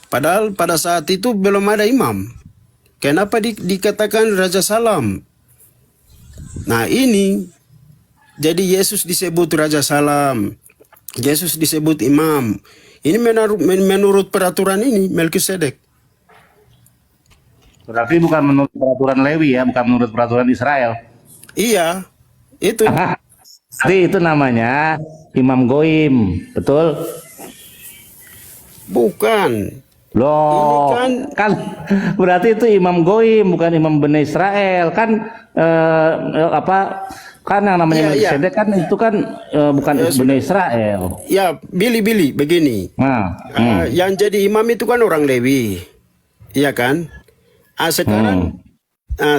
Padahal pada saat itu belum ada imam. Kenapa dikatakan Raja Salam? Nah, ini jadi Yesus disebut Raja Salam. Yesus disebut imam. Ini menurut peraturan ini Melkisedek. Berarti bukan menurut peraturan Lewi ya, bukan menurut peraturan Israel. Iya, itu. Jadi itu namanya Imam Goim, betul? Bukan. Loh, Ini kan berarti itu Imam Goim, bukan Imam Bani Israel. Kan kan yang namanya Iya. Melkisedek kan itu kan bukan Bani Israel. Ya, Billy begini. Nah, Yang jadi imam itu kan orang Lewi. Iya kan?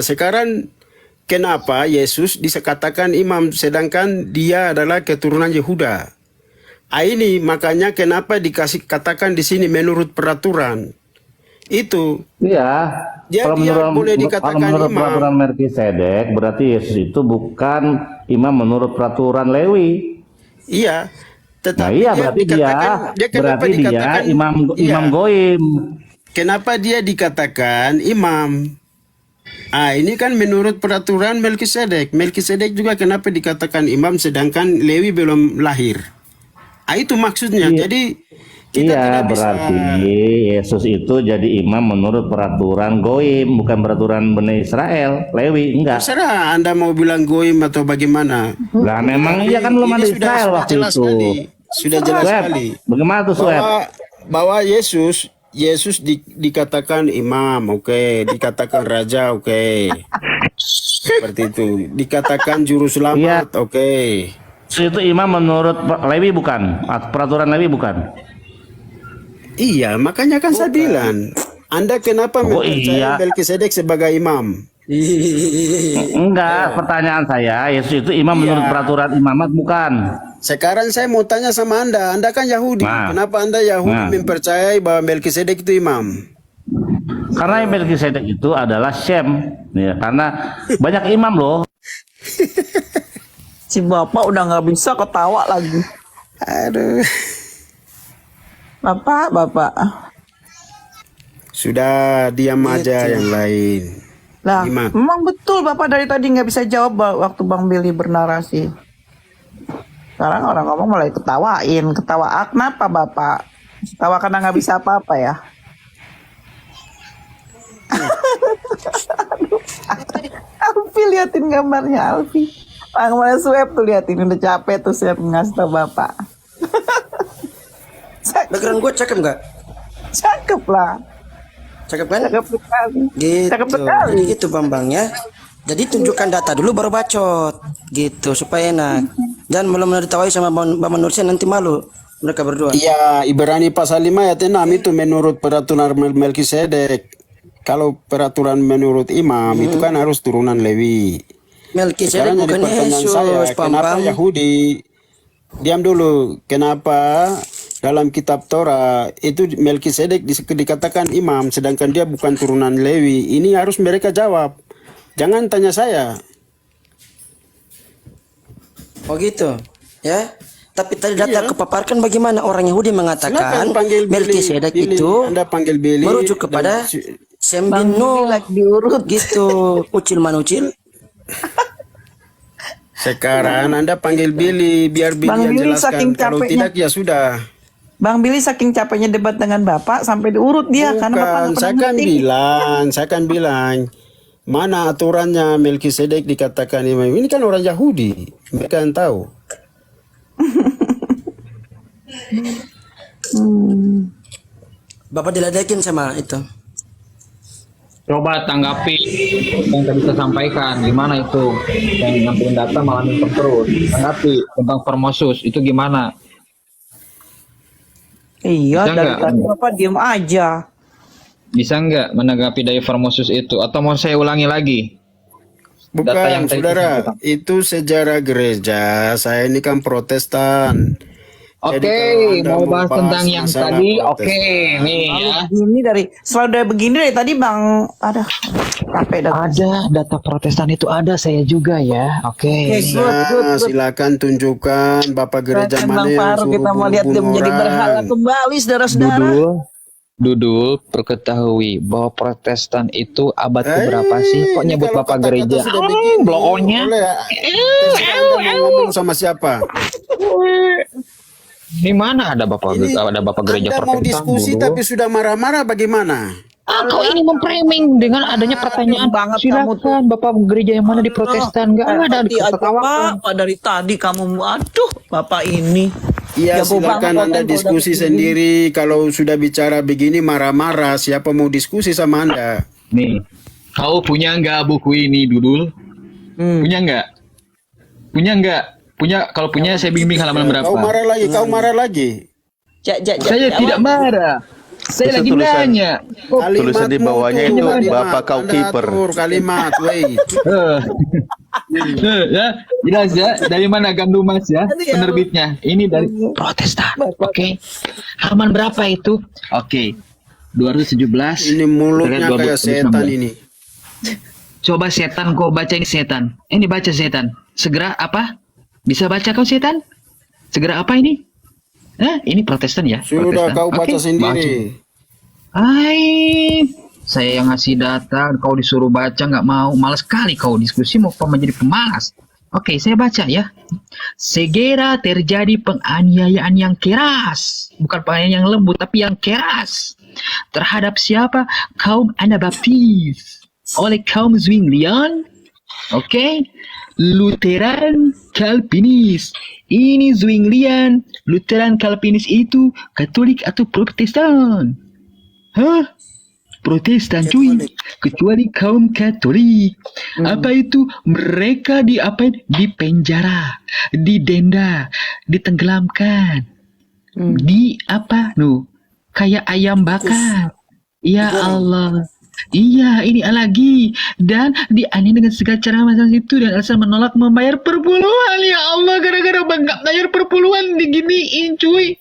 Sekarang kenapa Yesus dikatakan imam sedangkan dia adalah keturunan Yehuda? Ini makanya kenapa dikasih katakan di sini menurut peraturan. Itu. iya. Dia boleh dikatakan kalau menurut imam. peraturan Melkisedek berarti Yesus itu bukan imam menurut peraturan Lewi. Iya. Nah, Tetapi iya berarti kenapa dikatakan imam Goim. Kenapa dia dikatakan imam? Ini kan menurut peraturan Melkisedek. Melkisedek juga kenapa dikatakan imam sedangkan Lewi belum lahir. Itu maksudnya. Iya. Jadi kita tidak bisa. Berarti Yesus itu jadi imam menurut peraturan Goim, bukan peraturan Bani Israel, Lewi, enggak. Terserah Anda mau bilang goim atau bagaimana. Lah memang iya kan belum ada Ini Israel waktu jelas itu. sekali. Sudah jelas Sweb, sekali. bagaimana tuh Sweb? Bahwa Yesus dikatakan imam, oke. Dikatakan raja, oke. Seperti itu. Dikatakan juru selamat, oke. Itu imam menurut Lewi bukan? Peraturan Lewi bukan? Iya, makanya kan saya bilang Anda kenapa Oh, mempercayai iya. Melkisedek sebagai imam? Enggak, pertanyaan saya, Yesus itu imam Iya. menurut peraturan imamat bukan? Sekarang saya mau tanya sama Anda. Anda kan Yahudi. Nah. Kenapa Anda Yahudi Nah. mempercayai bahwa Melkisedek itu imam? Karena Melkisedek itu adalah Shem, ya, karena banyak imam loh. Si bapak udah nggak bisa ketawa lagi. Aduh. Bapak. Sudah diam aja yang lain. Lah, Imam. memang betul bapak dari tadi nggak bisa jawab waktu Bang Billy bernarasi. Sekarang orang ngomong mulai ketawain. Ketawa kenapa bapak? Ketawa karena nggak bisa apa-apa ya? Alfi liatin gambarnya Alfi. Mana swab tuh liatin udah capek tuh swab ngasih tau bapak. Background gue cakep nggak? Cakep lah. Cakep kan? Cakep sekali. Gitu. Cakep sekali. Jadi gitu Bambang ya. Jadi tunjukkan data dulu baru bacot. Gitu supaya enak. Dan belum ditawai sama Bang Nursian nanti malu mereka berdua. Iya, Ibrani pasal 5 ayat 6 itu menurut peraturan Melkisedek. Kalau peraturan menurut imam itu kan harus turunan Lewi. Melkisedek Sekarang jadi bukan pertanyaan Yesus, saya, kenapa Bambang. Yahudi? Diam dulu. Kenapa dalam kitab Torah itu Melkisedek dikatakan imam, sedangkan dia bukan turunan Lewi? Ini harus mereka jawab. Jangan tanya saya. Oh gitu, ya. Tapi tadi data kepaparkan bagaimana orang Yahudi mengatakan Silakan panggil Billy. Melkisedek Billy, itu Anda panggil Billy merujuk kepada dan- Sem Bang bin Nuh, Billy lagi diurut. gitu, ucil manucil. Sekarang Anda panggil Billy biar Billy Bang yang Billy jelaskan. saking Kalau capeknya. tidak ya sudah. Bang Billy saking capeknya debat dengan bapak sampai diurut dia karena bapak Bukan, nggak saya pernah kan ngerti. bilang, mana aturannya Melkisedek dikatakan imam? Ini kan orang Yahudi, mereka yang tahu. Bapak diledekin sama itu. Coba tanggapi yang tadi saya sampaikan, gimana itu yang ngambilin data malah minta terus. Tanggapi tentang Formosus itu gimana? Iya, Bisa dari nggak? tadi bapak diem aja. Bisa nggak menanggapi dari Formosus itu? Atau mau saya ulangi lagi? Data yang Bukan, tadi saudara, disampaikan. itu sejarah gereja. Saya ini kan Protestan. Jadi Oke, kalau Anda mau bahas tentang yang masalah tadi, Protestan. oke, nih ya. Selalu dari begini dari tadi Bang, ada capek dah. Ada data Protestan itu ada saya juga ya, oke. Nah, silakan tunjukkan Bapak gereja Silakan mana Bang yang Farouk, suruh kita mau lihat dia bunuh menjadi berhala orang. kembali, saudara-saudara. Dudul, perketahui bahwa Protestan itu abad keberapa sih? Kok Ini nyebut kalau Bapak kata-kata gereja? sudah begini, Bloonnya. boleh ya? Terserah Anda mau ngomong sama siapa? Di mana ada Bapak Ini gereja Anda mau Protestan? diskusi Dudul? tapi sudah marah-marah bagaimana? Kau ini memframing dengan adanya pertanyaan. banget kamu tuh. Silakan Bapak gereja yang mana di Protestan? Nggak ada Hati aja, diketawakan. Pak. Dari tadi kamu, aduh, Bapak ini. Iya, Jago silakan banget, Anda kalau diskusi udah sendiri. Kalau sudah bicara begini marah-marah, siapa mau diskusi sama Anda? Nih, kau punya nggak buku ini, Dudul? Punya nggak? Punya nggak? Punya. Kalau punya, saya bimbing halaman berapa? Kau marah lagi. Saya tidak marah. Saya lagi tulisan- nanya. Tulisan di bawahnya itu, Bapak kau Anda kiper. atur kalimat, wait. Ya, jelas ya. Dari mana Gandum Mas ya? Penerbitnya. Ini dari Protestan. Oke. Halaman berapa itu? Oke. 217. Ini mulutnya kayak setan ini. Coba setan, kau baca ini setan. Ini baca setan. Segera apa? Bisa baca kau setan? Segera apa ini? Ini Protestan ya? Sudah Protestan. kau baca Oke, sendiri. Hai, saya yang ngasih data, kau disuruh baca nggak mau, malas sekali kau diskusi mau menjadi pemalas. Oke, saya baca ya. Segera terjadi penganiayaan yang keras, bukan penganiayaan yang lembut, tapi yang keras terhadap siapa? Kaum Anabaptis oleh kaum Zwinglian, oke, Lutheran, Calvinis. Ini Zwinglian, Lutheran, Calvinis itu Katolik atau Protestan? Hah? Protestan cuy, kecuali kaum Katolik. Apa itu? Mereka diapain? Dipenjara, didenda, ditenggelamkan. Di apa? Kayak ayam bakar. Ya Allah. Iya, ini lagi. Dan dianiaya dengan segala cara macam itu dan Elsa menolak membayar perpuluhan. Ya Allah, gara-gara nggak bayar perpuluhan diginiin, cuy.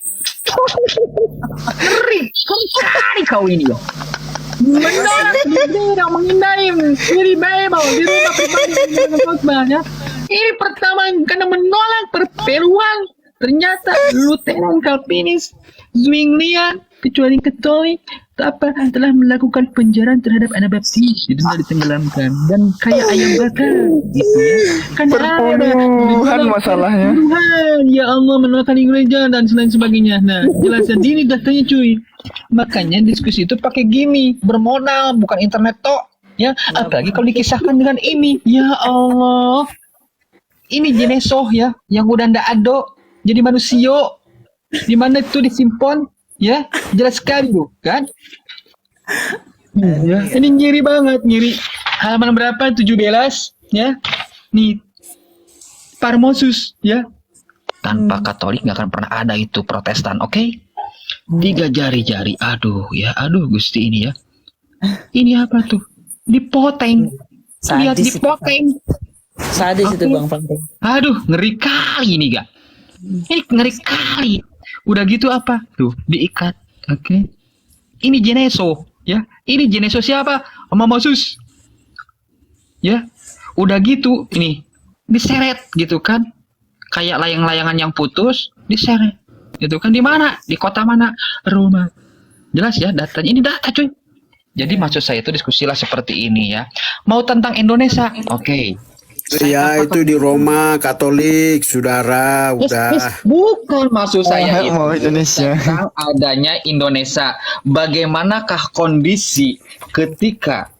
Ngeri, kali kau ini ya. Menolak tidak menghindari diri bebas di rumah pribadi dengan khotbah ya. Ini pertama karena menolak perpuluhan. Ternyata Lutheran, Calvinis, Zwinglian, kecuali Katolik, telah melakukan penjarahan terhadap Anabaptis, didenda ditenggelamkan dan kayak ayam bakar, gitu ya. Karena Perpuluhan masalahnya. Tuhan, ya Allah menolakkan gereja dan lain sebagainya. Nah, jelasan ini datanya cuy. Makanya diskusi itu pakai gini, bermodal bukan internet tok, ya. Apalagi kalau dikisahkan dengan ini, ya Allah. Ini jenesoh ya, yang udah ndak ada jadi manusia. Di mana itu disimpan, ya? Jelas sekali tuh, kan? Ya, ini ngiri banget, ngiri. Halaman berapa? 17, ya. Nih, Parmosus, ya. Tanpa Katolik nggak akan pernah ada itu Protestan, oke? 3 jari-jari, aduh ya, aduh Gusti ini ya. Ini apa tuh? Dipoteng. Lihat dipoteng. Sadis itu Bang Panteng. Aduh, ngeri kali ini gak? Ini ngeri kali. Udah gitu apa? Tuh, diikat. Oke. Ini Geneso, ya. Ini Geneso siapa? Mamasus. Ya. Udah gitu, ini diseret gitu kan. Kayak layang-layangan yang putus, diseret. Gitu kan di mana? Di kota mana? Roma. Jelas ya datanya. Ini data, cuy. Jadi maksud saya itu diskusilah seperti ini ya. Mau tentang Indonesia. Oke. Ya itu di Roma Katolik, saudara, udah. Bukan maksud saya itu Mau Indonesia. tentang adanya Indonesia. Bagaimanakah kondisi ketika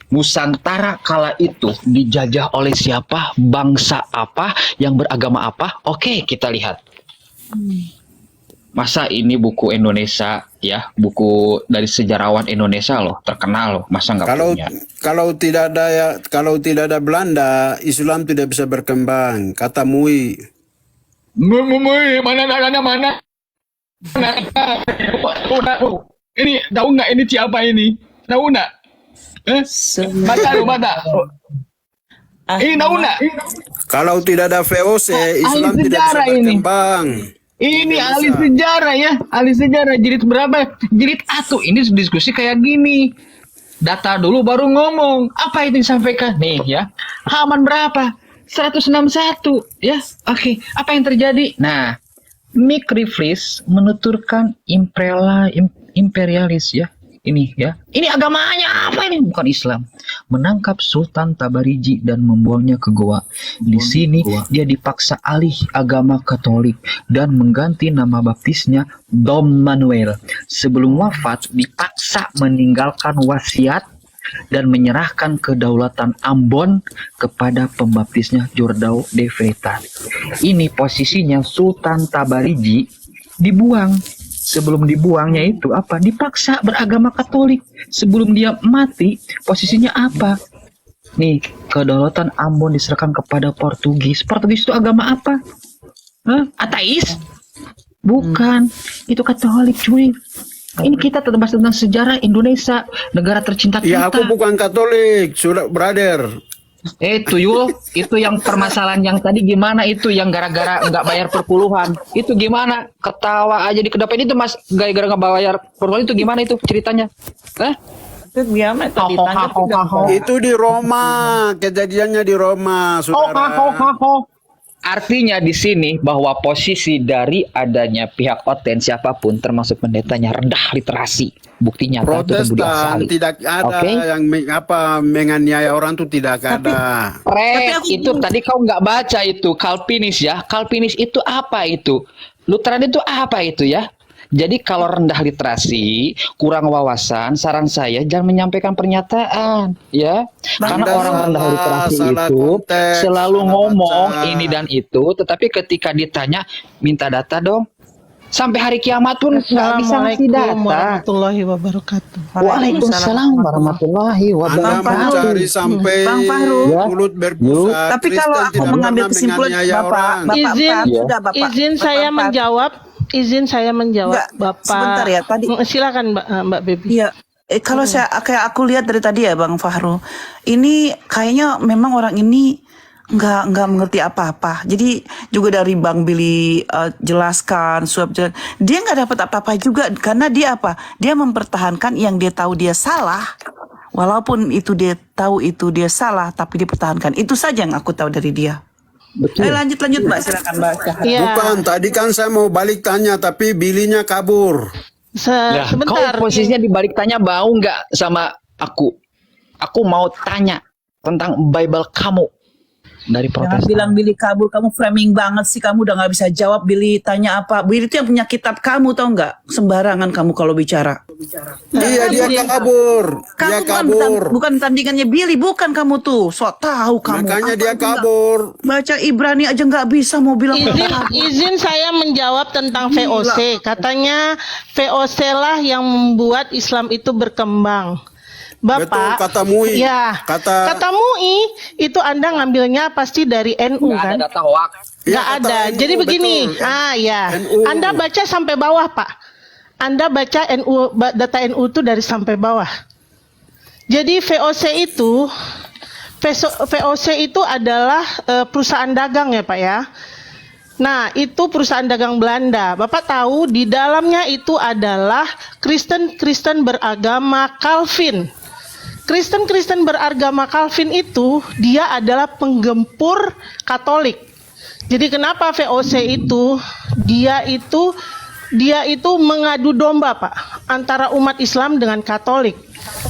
Nusantara kala itu dijajah oleh siapa, bangsa apa, yang beragama apa? Oke, kita lihat. Masa ini buku Indonesia ya, buku dari sejarawan Indonesia loh, terkenal loh, masa nggak punya? Kalau tidak ada Belanda, Islam tidak bisa berkembang. Kata Mui. Mana? Ini tahu nggak ini siapa ini? Tahu nggak? Mata. Ini tahu nggak? Kalau tidak ada VOC, Islam tidak bisa sejarah ini. berkembang. Ini ahli sejarah ya, ahli sejarah. Jilid berapa? Jilid 1. Ini diskusi kayak gini. Data dulu baru ngomong. Apa itu disampaikan? Nih ya. Halaman berapa? 161 ya. Oke, apa yang terjadi? Nah, Mick Rivlis menuturkan imperialis ya. Ini ya. Ini agamanya apa ini? Bukan Islam. Menangkap Sultan Tabariji dan membuangnya ke goa. Di sini dia dipaksa alih agama Katolik dan mengganti nama baptisnya Dom Manuel. Sebelum wafat dipaksa meninggalkan wasiat dan menyerahkan kedaulatan Ambon kepada pembaptisnya Jordao de Freitas. Ini posisinya Sultan Tabariji dibuang. Sebelum dibuangnya itu apa? Dipaksa beragama Katolik. Sebelum dia mati, posisinya apa? Nih, kedaulatan Ambon diserahkan kepada Portugis. Portugis itu agama apa? Hah? Ateis? Bukan. Itu Katolik, cuy. Ini kita bahas tentang sejarah Indonesia, negara tercinta kita. Ya aku bukan Katolik, sudah brother. Itu Yul, itu yang permasalahan yang tadi gimana itu yang gara-gara nggak bayar perpuluhan. Itu gimana? Ketawa aja di kedapen itu Mas, gara-gara nggak bayar perpuluhan itu gimana itu ceritanya? Itu gimana tadi tanya Itu di Roma, kejadiannya di Roma, saudara. Artinya di sini bahwa posisi dari adanya pihak Oten siapapun termasuk pendetanya rendah literasi. Bukti nyata itu Budi Protestan Asali. tidak ada yang menganiaya orang tuh tidak ada. Itu tadi kau nggak baca itu Calvinis ya. Calvinis itu apa itu? Lutheran itu apa itu ya? Jadi kalau rendah literasi, kurang wawasan, saran saya jangan menyampaikan pernyataan, ya. Karena orang rendah literasi itu selalu ngomong ini dan itu, tetapi ketika ditanya minta data dong. Sampai hari kiamat pun nggak bisa ngasih data. warahmatullahi wabarakatuh. Waalaikumsalam warahmatullahi Anda wabarakatuh. mencari sampai Bang Fahru. mulut berbusa. Tapi kalau Kristen aku tidak mengambil pernah kesimpulan menganiaya orang. Izin saya menjawab. Izin saya menjawab, Enggak, Bapak. sebentar ya, tadi. Silakan Mbak Baby. Iya, kalau saya kayak aku lihat dari tadi ya Bang Fahru, ini kayaknya memang orang ini nggak mengerti apa-apa. Jadi juga dari Bang Billy jelaskan dia nggak dapat apa-apa juga karena dia apa? Dia mempertahankan yang dia tahu dia salah. Walaupun itu dia tahu itu dia salah, tapi dia pertahankan. Itu saja yang aku tahu dari dia. Betul. Lanjut Mbak, silakan Mbak. Bukan, tadi kan saya mau balik tanya, tapi Bilinya kabur. Sebentar. Kau posisinya dibalik tanya bau nggak sama aku? Aku mau tanya tentang Bible kamu dari Jangan Protestan. bilang Billy kabur, kamu framing banget sih, kamu udah nggak bisa jawab. Billy tanya apa? Billy itu yang punya kitab kamu, tau nggak? Sembarangan kamu kalau bicara. Iya, dia kabur. Dia kabur. Bukan tandingannya Billy, bukan kamu tuh. Sok tahu kamu. Makanya Apa dia itu kabur. Baca Ibrani aja nggak bisa, mau bilang Izin saya menjawab tentang VOC. Katanya VOC lah yang membuat Islam itu berkembang. Bapak, Betul, kata MUI. Ya, kata MUI itu Anda ngambilnya pasti dari NU kan? Ada data hoax. Nggak ada. Jadi begini, NU. Anda baca sampai bawah Pak. Anda baca NU, data NU itu dari sampai bawah. Jadi VOC itu adalah perusahaan dagang ya Pak ya. Nah, itu perusahaan dagang Belanda. Bapak tahu di dalamnya itu adalah Kristen beragama Calvin. Kristen beragama Calvin itu dia adalah penggempur Katolik. Jadi kenapa VOC itu dia itu mengadu domba Pak antara umat Islam dengan Katolik.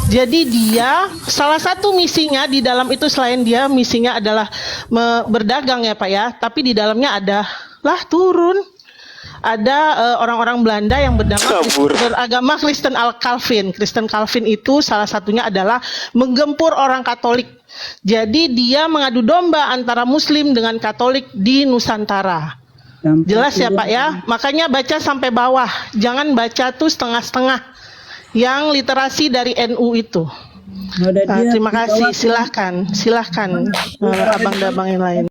Jadi dia salah satu misinya di dalam itu selain dia misinya adalah berdagang ya Pak ya, tapi di dalamnya adalah ada orang-orang Belanda yang beragama Kristen Calvin. Kristen Calvin itu salah satunya adalah menggempur orang Katolik. Jadi dia mengadu domba antara Muslim dengan Katolik di Nusantara. Jelas ya Pak ya? Makanya baca sampai bawah. Jangan baca tuh setengah-setengah. Yang literasi dari NU itu. Terima kasih. Silahkan abang-abang yang lain.